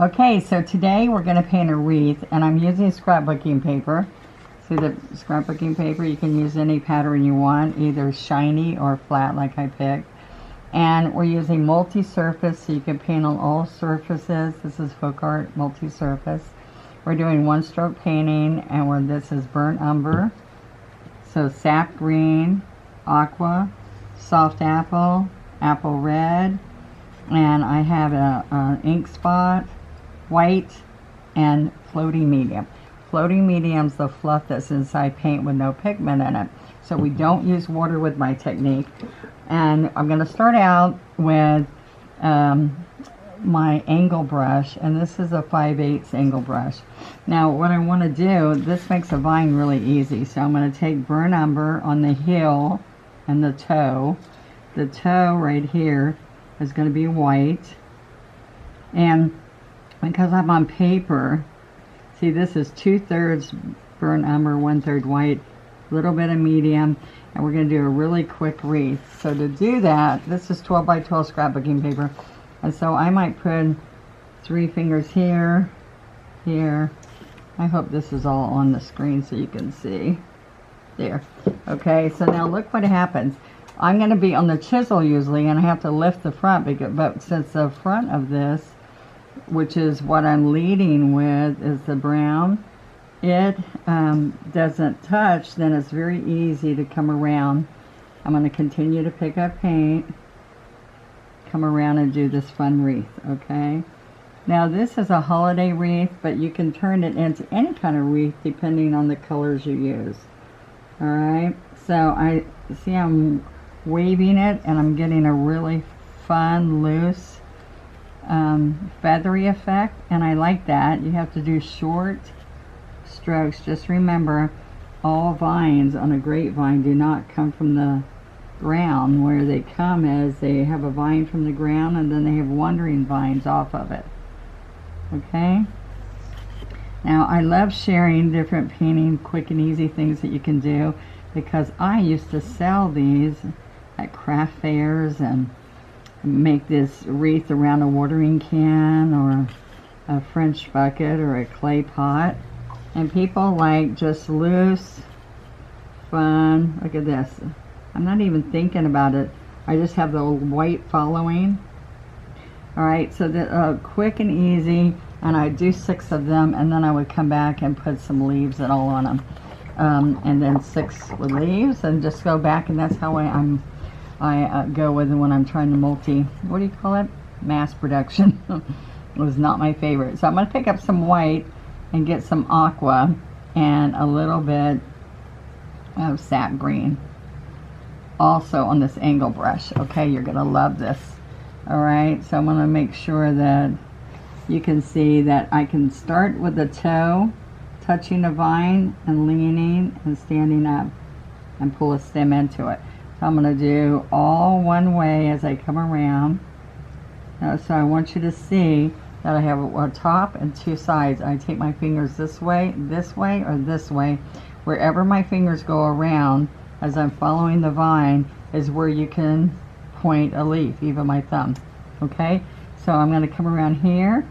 Okay, so today we're going to paint a wreath, and I'm using scrapbooking paper. See the scrapbooking paper? You can use any pattern you want, either shiny or flat like I picked. And we're using multi-surface, so you can paint on all surfaces. This is Folk Art multi-surface. We're doing one-stroke painting, and this is burnt umber. So sap green, aqua, soft apple, apple red, and I have an ink spot, white, and floating medium. Floating medium's the fluff that's inside paint with no pigment in it. So we don't use water with my technique. And I'm going to start out with my angle brush, and this is a 5/8 angle brush. Now what I want to do, this makes a vine really easy. So I'm going to take burnt umber on the heel and the toe. The toe right here is going to be white. And because I'm on paper, see, this is 2/3 burnt umber, 1/3 white, a little bit of medium, and we're going to do a really quick wreath. So to do that, this is 12 by 12 scrapbooking paper, and so I might put 3 fingers here, here. I hope this is all on the screen so you can see. There. Okay, so now look what happens. I'm going to be on the chisel usually, and I have to lift the front, but since the front of this, which is what I'm leading with, is the brown, it doesn't touch, then it's very easy to come around. I'm going to continue to pick up paint, come around and do this fun wreath, okay? Now this is a holiday wreath, but you can turn it into any kind of wreath depending on the colors you use. Alright, so I see I'm waving it, and I'm getting a really fun, loose, feathery effect, and I like that. You have to do short strokes. Just remember, all vines on a grapevine do not come from the ground. Where they come is they have a vine from the ground, and then they have wandering vines off of it. Okay? Now, I love sharing different painting, quick and easy things that you can do, because I used to sell these at craft fairs and make this wreath around a watering can or a French bucket or a clay pot. And people like just loose, fun. Look at this. I'm not even thinking about it. I just have the white following. Alright, so the quick and easy. And I do 6 of them, and then I would come back and put some leaves and all on them. And then 6 with leaves, and just go back, and that's how I go with it when I'm trying to what do you call it? Mass production. It was not my favorite. So I'm going to pick up some white and get some aqua and a little bit of sap green. Also on this angle brush. Okay, you're going to love this. Alright, so I'm going to make sure that you can see that I can start with the toe, touching the vine and leaning and standing up and pull a stem into it. So I'm going to do all one way as I come around. So I want you to see that I have a top and 2 sides. I take my fingers this way, or this way. Wherever my fingers go around as I'm following the vine is where you can point a leaf, even my thumb. Okay? So I'm going to come around here.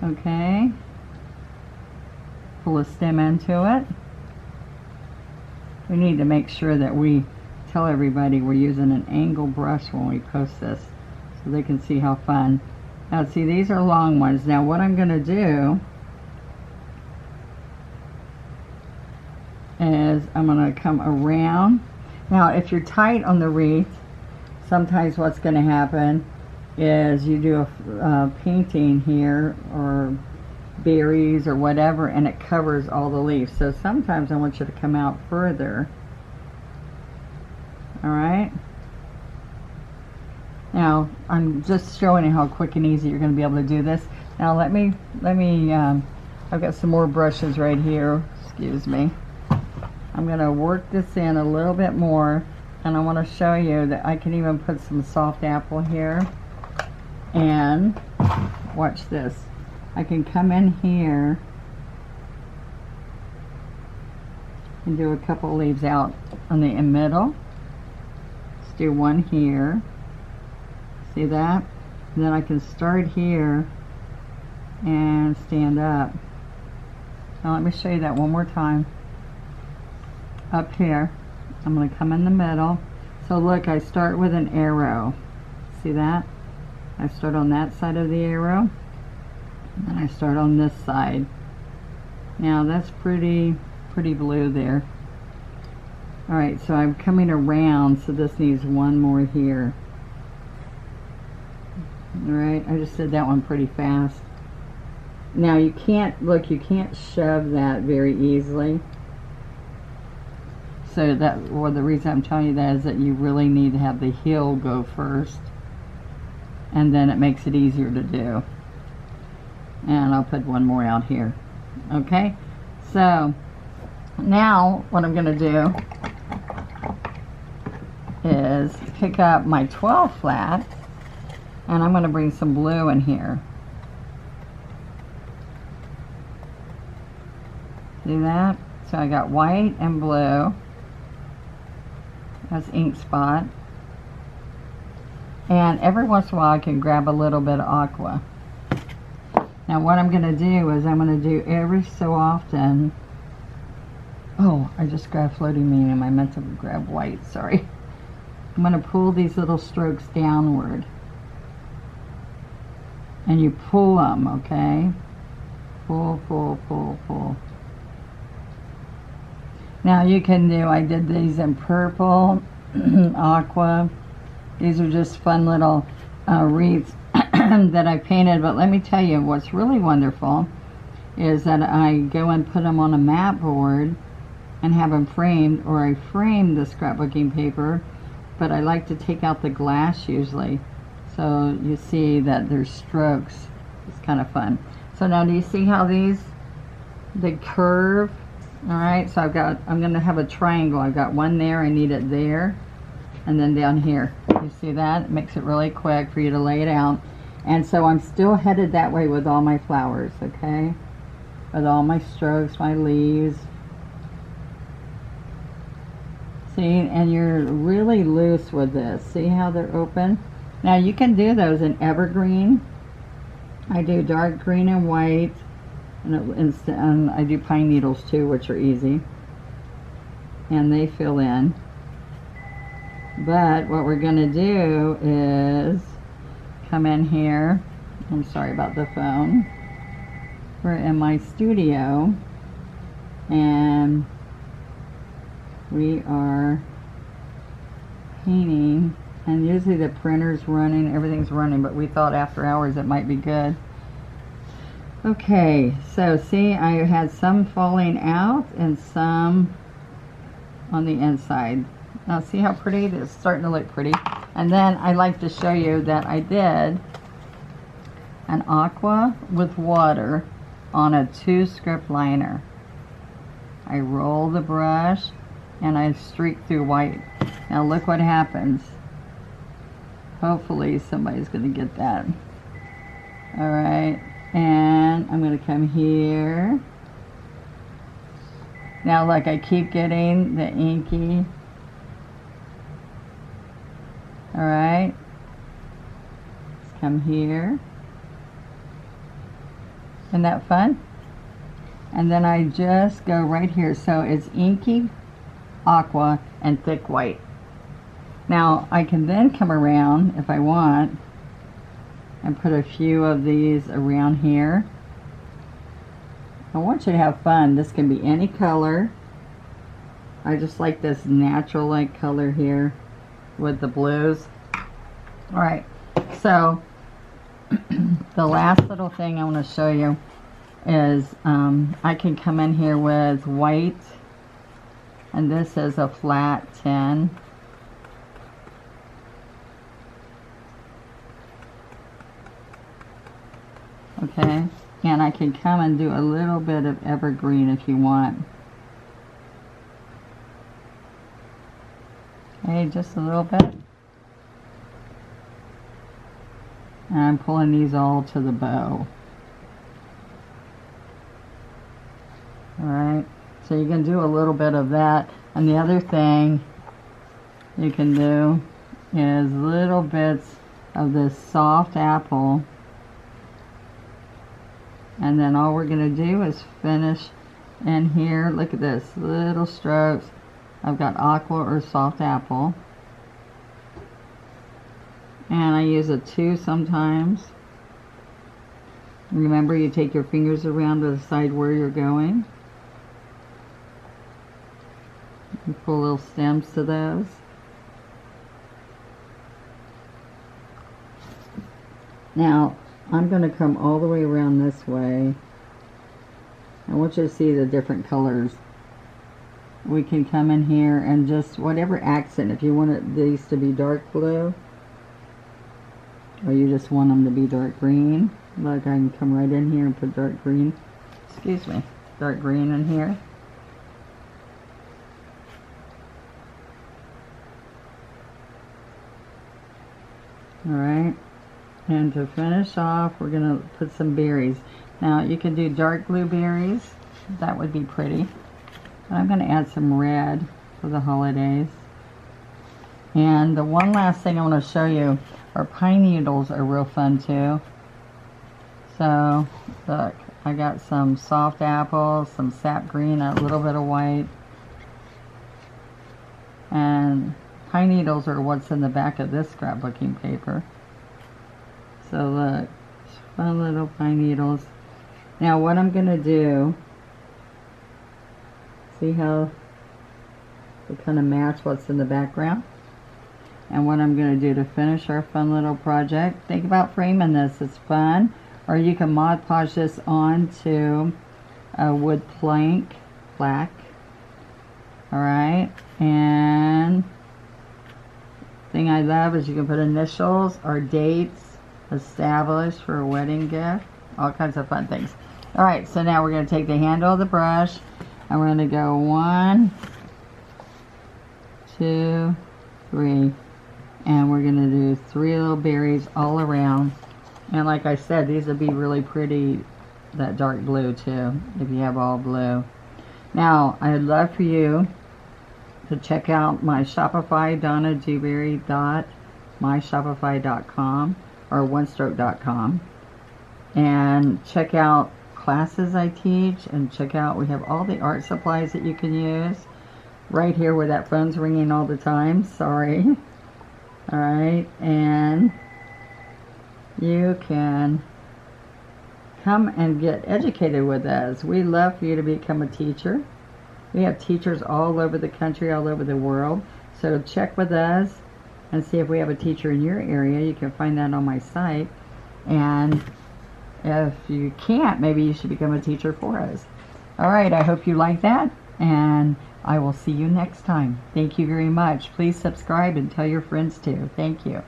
Okay. Pull a stem into it. We need to make sure that we tell everybody we're using an angle brush when we post this, so they can see how fun. Now see, these are long ones. Now what I'm going to do is I'm going to come around. Now if you're tight on the wreath, sometimes what's going to happen is you do a painting here, or berries or whatever, and it covers all the leaves. So sometimes I want you to come out further. Alright? Now I'm just showing you how quick and easy you're going to be able to do this. Now let me I've got some more brushes right here. Excuse me. I'm going to work this in a little bit more, and I want to show you that I can even put some soft apple here. And watch this. I can come in here and do a couple leaves out on the middle. Let's do one here. See that? Then I can start here and stand up. Now let me show you that one more time. Up here, I'm going to come in the middle. So look, I start with an arrow. See that? I start on that side of the arrow, and I start on this side. Now that's pretty blue there. Alright, so I'm coming around, so this needs one more here. Alright, I just did that one pretty fast. Now you can't, look, you can't shove that very easily. So that, well, the reason I'm telling you that is that you really need to have the heel go first, and then it makes it easier to do. And I'll put one more out here. Okay, so now what I'm going to do is pick up my 12 flat, and I'm going to bring some blue in here. See that? So I got white and blue. That's ink spot. And every once in a while I can grab a little bit of aqua. Now what I'm going to do is I'm going to do every so often. Oh, I just grabbed floating medium. I meant to grab white, sorry. I'm going to pull these little strokes downward. And you pull them, okay? Pull, pull, pull, pull. Now you can do, I did these in purple, aqua. These are just fun little wreaths that I painted. But let me tell you, what's really wonderful is that I go and put them on a mat board and have them framed, or I frame the scrapbooking paper, but I like to take out the glass usually. So you see that there's strokes. It's kind of fun. So now do you see how they curve? Alright, so I'm going to have a triangle. I've got one there, I need it there, and then down here. You see that? It makes it really quick for you to lay it out. And so I'm still headed that way with all my flowers, okay? With all my strokes, my leaves. See, and you're really loose with this. See how they're open? Now you can do those in evergreen. I do dark green and white. And I do pine needles too, which are easy, and they fill in. But what we're going to do is come in here. I'm sorry about the phone. We're in my studio, and we are painting, and usually the printer's running, everything's running, but we thought after hours it might be good. Okay, so see, I had some falling out and some on the inside. Now see how pretty it is? Starting to look pretty. And then I like to show you that I did an aqua with water on a 2-script liner. I roll the brush and I streak through white. Now look what happens. Hopefully somebody's going to get that. Alright. And I'm going to come here. Now look, I keep getting the inky. Alright. Let's come here. Isn't that fun? And then I just go right here. So it's inky, aqua, and thick white. Now I can then come around if I want and put a few of these around here. I want you to have fun. This can be any color. I just like this natural like color here with the blues. Alright, so the last little thing I want to show you is I can come in here with white, and this is a flat 10. Okay, and I can come and do a little bit of evergreen if you want. Okay, just a little bit. And I'm pulling these all to the bow. Alright, so you can do a little bit of that. And the other thing you can do is little bits of this soft apple. And then all we're going to do is finish in here. Look at this, little strokes. I've got aqua or soft apple. And I use a 2 sometimes. Remember, you take your fingers around to decide where you're going. You pull little stems to those. Now, I'm going to come all the way around this way. I want you to see the different colors. We can come in here and just whatever accent, if you want these to be dark blue, or you just want them to be dark green. Look, I can come right in here and put dark green, excuse me, dark green in here. Alright, and to finish off, we're going to put some berries. Now, you can do dark blue berries. That would be pretty. But I'm going to add some red for the holidays. And the one last thing I want to show you are pine needles are real fun too. So, look, I got some soft apples, some sap green, a little bit of white. And pine needles are what's in the back of this scrapbooking paper. So look, fun little pine needles. Now what I'm going to do, see how they kind of match what's in the background? And what I'm going to do to finish our fun little project, think about framing this, it's fun. Or you can Mod Podge this onto a wood plaque. Alright, and thing I love is you can put initials or dates established for a wedding gift. All kinds of fun things. Alright, so now we're going to take the handle of the brush and we're going to go 1, 2, 3. And we're going to do 3 little berries all around. And like I said, these would be really pretty, that dark blue too, if you have all blue. Now, I'd love for you to check out my Shopify, Donna Dewberry .myshopify.com or onestroke.com, and check out classes I teach, and check out, we have all the art supplies that you can use right here where that phone's ringing all the time, sorry. Alright, and you can come and get educated with us. We love for you to become a teacher. We have teachers all over the country, all over the world. So check with us and see if we have a teacher in your area. You can find that on my site. And if you can't, maybe you should become a teacher for us. Alright, I hope you like that. And I will see you next time. Thank you very much. Please subscribe and tell your friends too. Thank you.